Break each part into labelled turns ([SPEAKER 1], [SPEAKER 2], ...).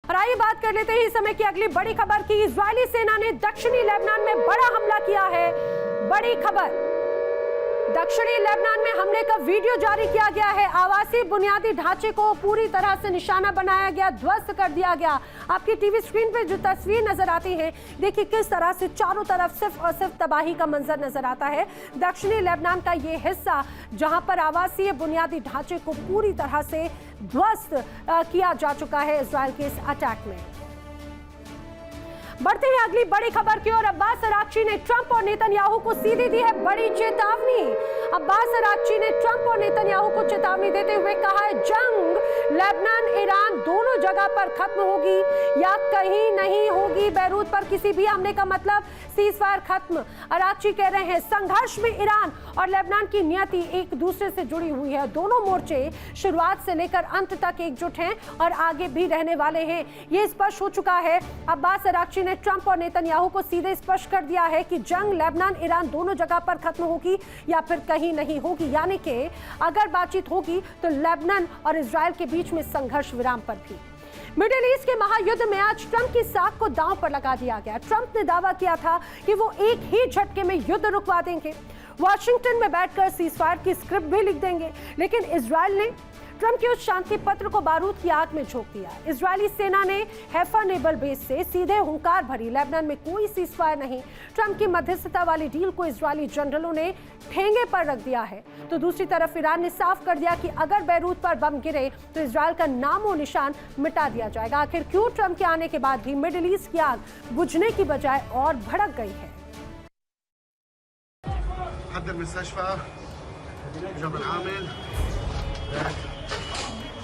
[SPEAKER 1] और आइए बात कर लेते हैं इस समय की अगली बड़ी खबर की। इजरायली सेना ने दक्षिणी लेबनान में बड़ा हमला किया है। बड़ी खबर, दक्षिणी लेबनान में हमले का वीडियो जारी किया गया है। आवासीय बुनियादी ढांचे को पूरी तरह से निशाना बनाया गया, ध्वस्त कर दिया गया। आपकी टीवी स्क्रीन पे जो तस्वीर नजर आती है, देखिए किस तरह से चारों तरफ सिर्फ और सिर्फ तबाही का मंजर नजर आता है। दक्षिणी लेबनान का ये हिस्सा जहां पर आवासीय बुनियादी ढांचे को पूरी तरह से ध्वस्त किया जा चुका है इजरायल के इस अटैक में। बढ़ते हैं अगली बड़ी खबर की ओर। अब्बास अराक्ची ने ट्रंप और नेतन्याहू को सीधे दी है बड़ी चेतावनी। अब्बास अराक्ची ने ट्रंप और नेतन्याहू को चेतावनी देते हुए कहा है, जंग लेबनान ईरान दोनों जगह पर खत्म होगी या कहीं नहीं होगी। बैरूत पर किसी भी हमले का मतलब सीजफायर खत्म। अराक्ची कह रहे हैं, संघर्ष में ईरान और लेबनान की नियति एक दूसरे से जुड़ी हुई है। दोनों मोर्चे शुरुआत से लेकर अंत तक एकजुट हैं और आगे भी रहने वाले हैं। ये स्पष्ट हो चुका है। अब्बास अराक्ची ने ट्रंप और नेतन्याहू को सीधे स्पष्ट कर दिया है कि जंग लेबनान ईरान दोनों जगह पर खत्म होगी या फिर कहीं नहीं होगी, यानी कि अगर बातचीत होगी तो लेबनान और इजरायल के बीच में संघर्ष विराम पर भी। मिडिल ईस्ट के महायुद्ध में आज ट्रंप की साख को दांव पर लगा दिया गया। ट्रंप ने दावा किया था कि वो एक ही झटके में युद्ध रुकवा देंगे, वॉशिंगटन में बैठकर सीजफायर की स्क्रिप्ट भी लिख देंगे, लेकिन इजरायल ने ट्रंप के उस शांति पत्र को बारूद की आग में झोंक दिया। इजरायली सेना ने हैफा नेवल बेस से सीधे हुंकार भरी। लेबनान में कोई सीजफायर नहीं। ट्रंप की मध्यस्थता वाली डील को इजरायली जनरलों ने ठेंगे पर रख दिया है। तो दूसरी तरफ ईरान ने साफ कर दिया कि अगर बैरूत पर बम गिरे तो इजरायल का नामो निशान मिटा दिया जाएगा। आखिर क्यों ट्रंप के आने के बाद भी मिडिल ईस्ट की आग बुझने की बजाय और भड़क गई है।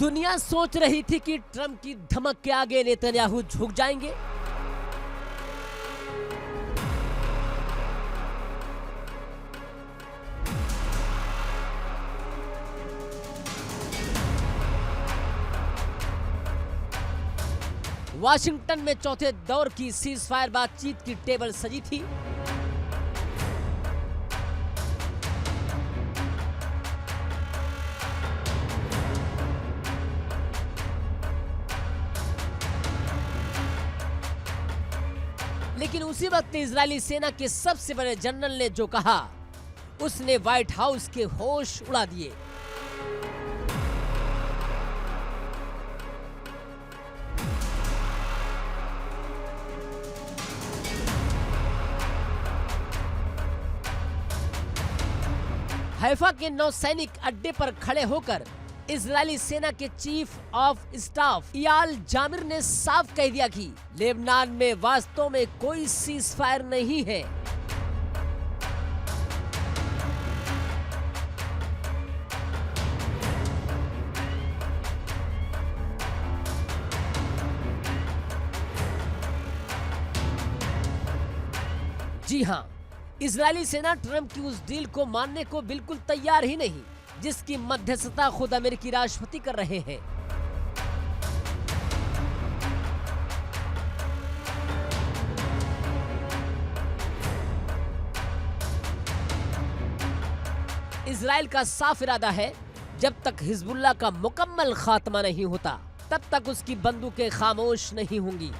[SPEAKER 2] दुनिया सोच रही थी कि ट्रंप की धमक के आगे नेतन्याहू झुक जाएंगे। वाशिंगटन में चौथे दौर की सीजफायर बातचीत की टेबल सजी थी। लेकिन उसी वक्त इजरायली सेना के सबसे बड़े जनरल ने जो कहा, उसने व्हाइट हाउस के होश उड़ा दिए। हैफा के नौसैनिक अड्डे पर खड़े होकर इजरायली सेना के चीफ ऑफ स्टाफ इयाल जामिर ने साफ कह दिया कि लेबनान में वास्तव में कोई सीजफायर नहीं है। जी हां, इजरायली सेना ट्रंप की उस डील को मानने को बिल्कुल तैयार ही नहीं, जिसकी मध्यस्थता खुद अमेरिकी राष्ट्रपति कर रहे हैं। इजराइल का साफ इरादा है, जब तक हिजबुल्लाह का मुकम्मल खात्मा नहीं होता, तब तक उसकी बंदूकें खामोश नहीं होंगी।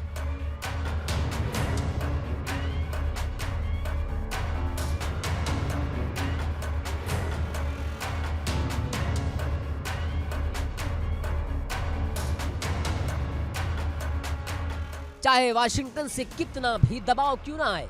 [SPEAKER 2] चाहे वाशिंगटन से कितना भी दबाव क्यों ना आए।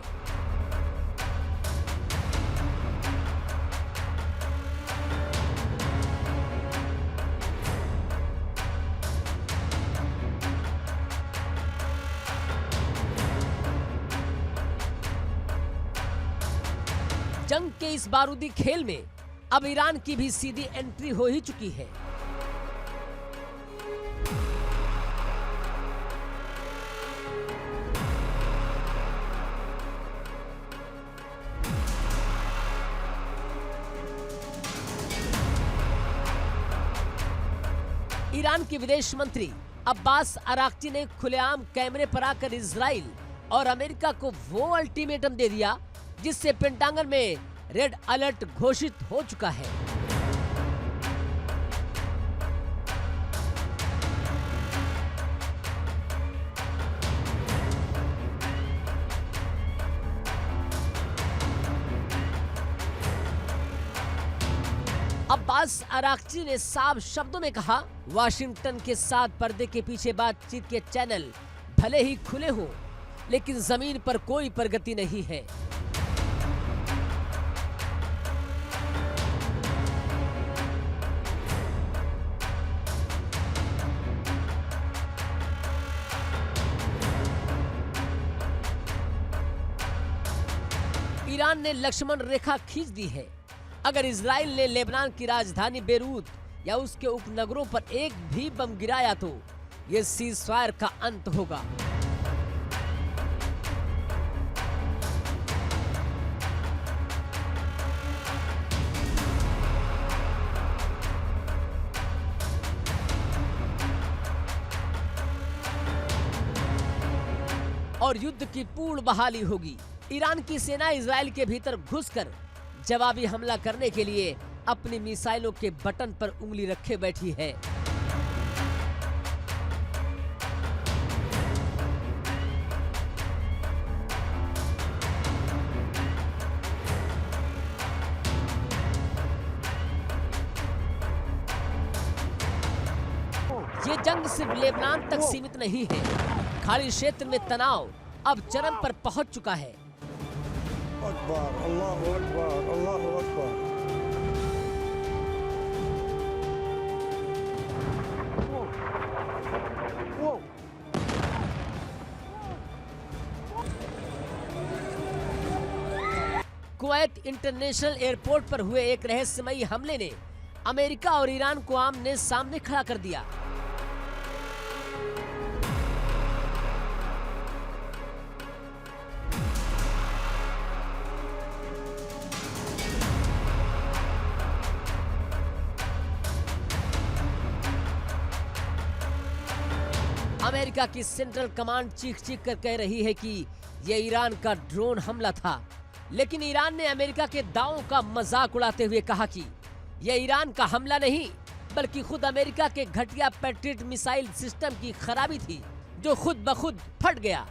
[SPEAKER 2] जंग के इस बारूदी खेल में अब ईरान की भी सीधी एंट्री हो ही चुकी है। ईरान के विदेश मंत्री अब्बास अराक्ची ने खुलेआम कैमरे पर आकर इजराइल और अमेरिका को वो अल्टीमेटम दे दिया जिससे पेंटागन में रेड अलर्ट घोषित हो चुका है। अब्बास अराक्ची ने साफ शब्दों में कहा, वाशिंगटन के साथ पर्दे के पीछे बातचीत के चैनल भले ही खुले हों, लेकिन जमीन पर कोई प्रगति नहीं है। ईरान ने लक्ष्मण रेखा खींच दी है। अगर इजराइल ने लेबनान की राजधानी बेरूत या उसके उपनगरों पर एक भी बम गिराया तो ये सीज़फायर का अंत होगा। और युद्ध की पूर्ण बहाली होगी। ईरान की सेना इजराइल के भीतर घुसकर जवाबी हमला करने के लिए अपनी मिसाइलों के बटन पर उंगली रखे बैठी है। ये जंग सिर्फ लेबनान तक सीमित नहीं है। खाड़ी क्षेत्र में तनाव अब चरम पर पहुंच चुका है।
[SPEAKER 3] अकबर, अल्लाहु अकबर, अल्लाहु अकबर।
[SPEAKER 2] कुवैत इंटरनेशनल एयरपोर्ट पर हुए एक रहस्यमयी हमले ने अमेरिका और ईरान को आमने सामने खड़ा कर दिया। अमेरिका की सेंट्रल कमांड चीख चीख कर कह रही है कि यह ईरान का ड्रोन हमला था, लेकिन ईरान ने अमेरिका के दावों का मजाक उड़ाते हुए कहा कि यह ईरान का हमला नहीं बल्कि खुद अमेरिका के घटिया पैट्रियट मिसाइल सिस्टम की खराबी थी जो खुद ब खुद फट गया।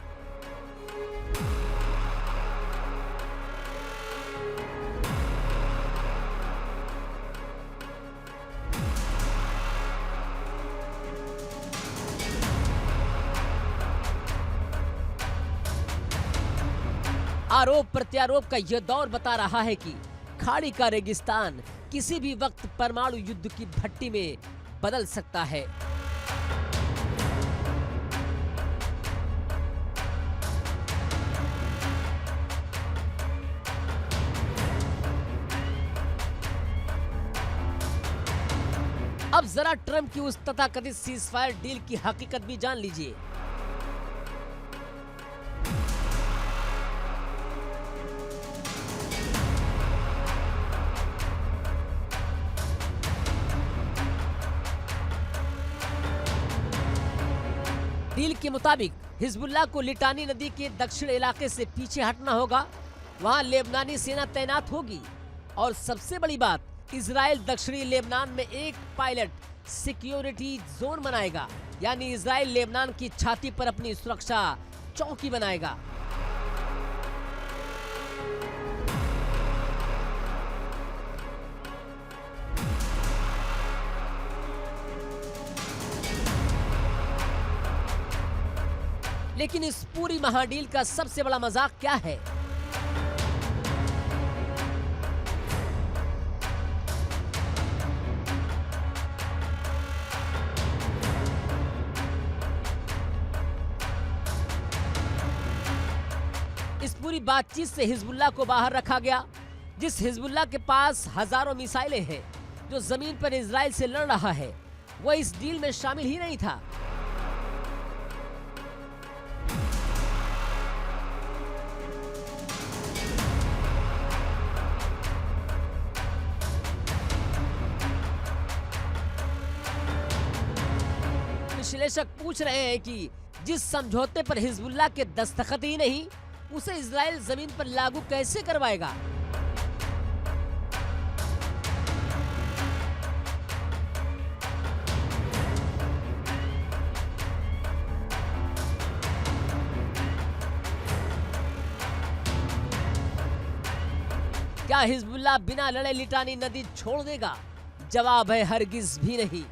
[SPEAKER 2] आरोप प्रत्यारोप का यह दौर बता रहा है कि खाड़ी का रेगिस्तान किसी भी वक्त परमाणु युद्ध की भट्टी में बदल सकता है। अब जरा ट्रंप की उस तथाकथित सीज़फायर डील की हकीकत भी जान लीजिए। डील के मुताबिक हिजबुल्लाह को लिटानी नदी के दक्षिण इलाके से पीछे हटना होगा। वहां लेबनानी सेना तैनात होगी और सबसे बड़ी बात, इजराइल दक्षिणी लेबनान में एक पायलट सिक्योरिटी जोन बनाएगा, यानी इजराइल लेबनान की छाती पर अपनी सुरक्षा चौकी बनाएगा। लेकिन इस पूरी महाडील का सबसे बड़ा मजाक क्या है? इस पूरी बातचीत से हिजबुल्लाह को बाहर रखा गया। जिस हिजबुल्लाह के पास हजारों मिसाइलें हैं, जो जमीन पर इजराइल से लड़ रहा है, वह इस डील में शामिल ही नहीं था। विश्लेषक पूछ रहे हैं कि जिस समझौते पर हिजबुल्लाह के दस्तखत ही नहीं, उसे इजराइल जमीन पर लागू कैसे करवाएगा। क्या हिजबुल्लाह बिना लड़े लिटानी नदी छोड़ देगा? जवाब है हरगिज भी नहीं।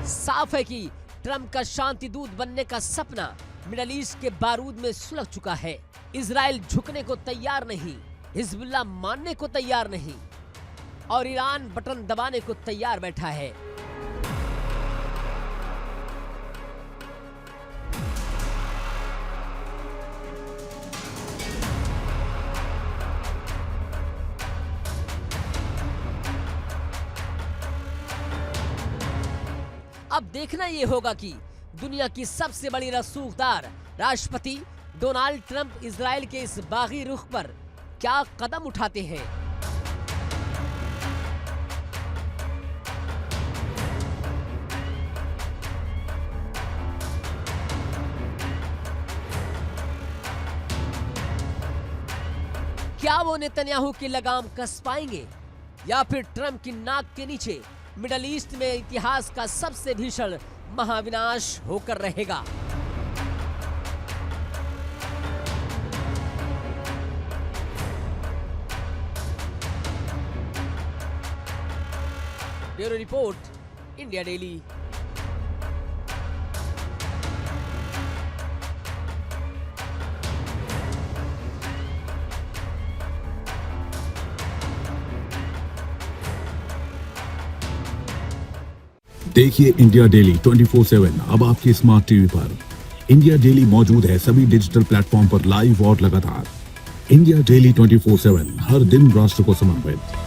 [SPEAKER 2] साफ है कि ट्रंप का शांति दूत बनने का सपना मिडल ईस्ट के बारूद में सुलग चुका है। इजराइल झुकने को तैयार नहीं, हिजबुल्लाह मानने को तैयार नहीं और ईरान बटन दबाने को तैयार बैठा है। अब देखना यह होगा कि दुनिया की सबसे बड़ी रसूखदार राष्ट्रपति डोनाल्ड ट्रंप इजराइल के इस बागी रुख पर क्या कदम उठाते हैं। क्या वो नेतन्याहू की लगाम कस पाएंगे या फिर ट्रंप की नाक के नीचे मिडल ईस्ट में इतिहास का सबसे भीषण महाविनाश होकर रहेगा। Bureau report, India daily.
[SPEAKER 4] देखिए इंडिया डेली 24/7 अब आपके स्मार्ट टीवी पर। इंडिया डेली मौजूद है सभी डिजिटल प्लेटफॉर्म पर लाइव और लगातार। इंडिया डेली 24/7 हर दिन राष्ट्र को समर्पित।